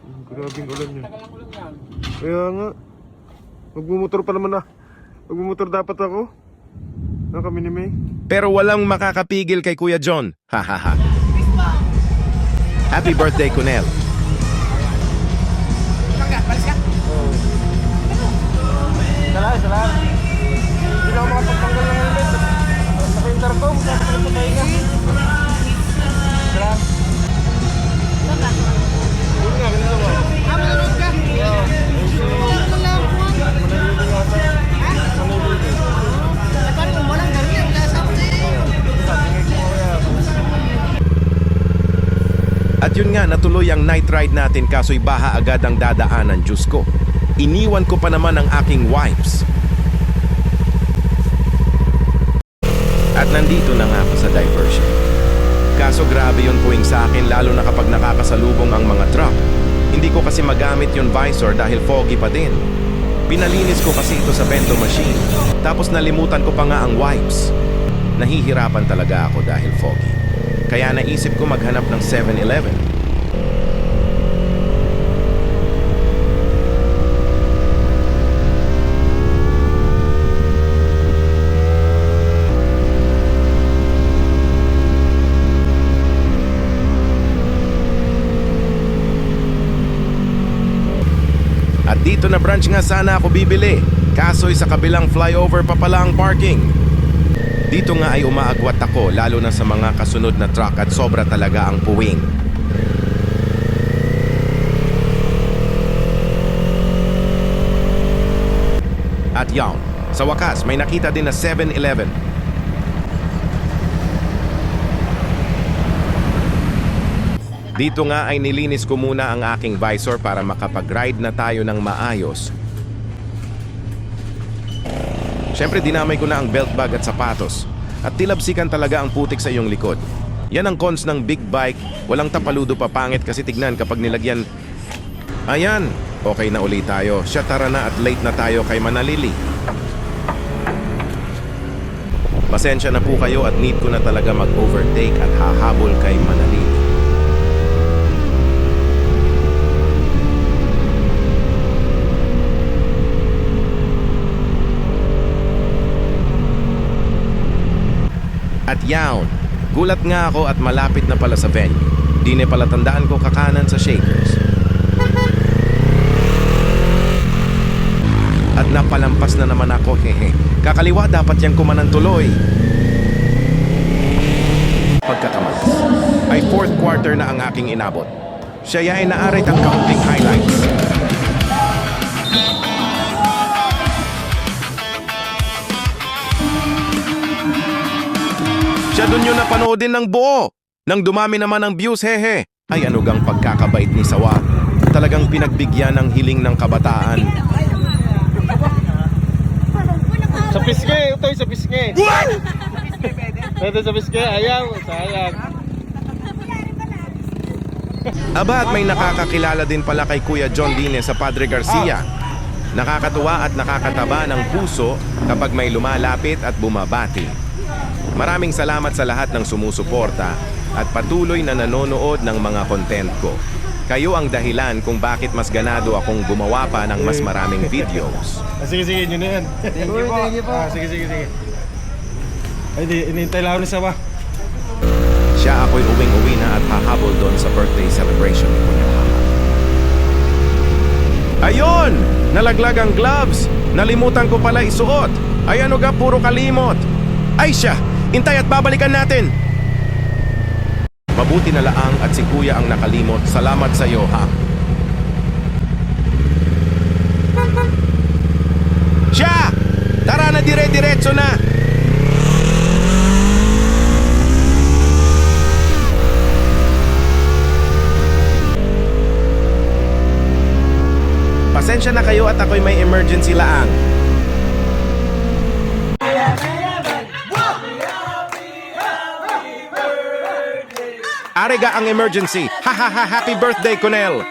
Grabing ulan yun. Kaya nga. Magmumotor pa naman ah. Magmumotor dapat ako. Kami ni May. Pero walang makakapigil kay Kuya John. Hahaha. Happy birthday, Kunel. Salamat. Hindi na ako makapagtanggal ng helmet. Sa intercom, kasi sa pahinga. Salamat. Yun nga, ganito mo. Manonood ka? Dapat kung walang ganyan, kasama na yun. At yun nga, natuloy ang night ride natin kaso'y baha agad ang dadaanan, Diyos ko. Iniwan ko pa naman ang aking wipes. At nandito na nga ako sa diversion. Kaso grabe yun puwing sa akin lalo na kapag nakakasalubong ang mga truck. Hindi ko kasi magamit yung visor dahil foggy pa din. Pinalinis ko kasi ito sa bento machine. Tapos nalimutan ko pa nga ang wipes. Nahihirapan talaga ako dahil foggy. Kaya naisip ko maghanap ng 7-Eleven. At dito na branch nga sana ako bibili. Kaso'y sa kabilang flyover pa pala ang parking. Dito nga ay umaagwat ako lalo na sa mga kasunod na truck at sobra talaga ang puwing. At yawn, sa wakas may nakita din na 7-Eleven. Dito nga ay nilinis ko muna ang aking visor para makapag-ride na tayo ng maayos. Siyempre dinamay ko na ang belt bag at sapatos. At tilabsikan talaga ang putik sa iyong likod. Yan ang cons ng big bike. Walang tapaludo pa, pangit kasi tignan kapag nilagyan. Ayan, okay na uli tayo. Siya, tara na at late na tayo kay Manalili. Pasensya na po kayo at need ko na talaga mag-overtake at hahabol kay Manalili. At yawn, gulat nga ako at malapit na pala sa venue. Di na pala tandaan ko kakanan sa Shakers. At napalampas na naman ako, hehe. Kakaliwa dapat yang kumanan tuloy. Pagkakamas, ay fourth quarter na ang aking inabot. Siya ay naarit ang kaunting highlights. Siya dun yun napanoodin ng buo. Nang dumami naman ang views, hehe. Ay ano gang pagkakabait ni Sawa. Talagang pinagbigyan ng hiling ng kabataan. Sa piske, ito sa piske. What? Ito sa piske, ayaw, sayang. Aba at may nakakakilala din pala kay Kuya John Dine sa Padre Garcia. Nakakatuwa at nakakataba ng puso kapag may lumalapit at bumabati. Maraming salamat sa lahat ng sumusuporta at patuloy na nanonood ng mga content ko. Kayo ang dahilan kung bakit mas ganado akong gumawa pa ng mas maraming videos. Sige, yun na yan. Thank you po. Sige. Ay, inintay lang ni Sawa. Siya ako'y uwing-uwi na at hahabol doon sa birthday celebration ni Kuya Haha. Ayun! Nalaglag ang gloves! Nalimutan ko pala isuot! Ay ano ga, puro kalimot! Ay siya! Intay at babalikan natin! Mabuti na laang at si Kuya ang nakalimot. Salamat sa iyo, ha? Siya! Tara na, dire-diretso na! Pasensya na kayo at ako'y may emergency laang. Arega ang emergency. Ha ha ha, happy birthday, Kunel.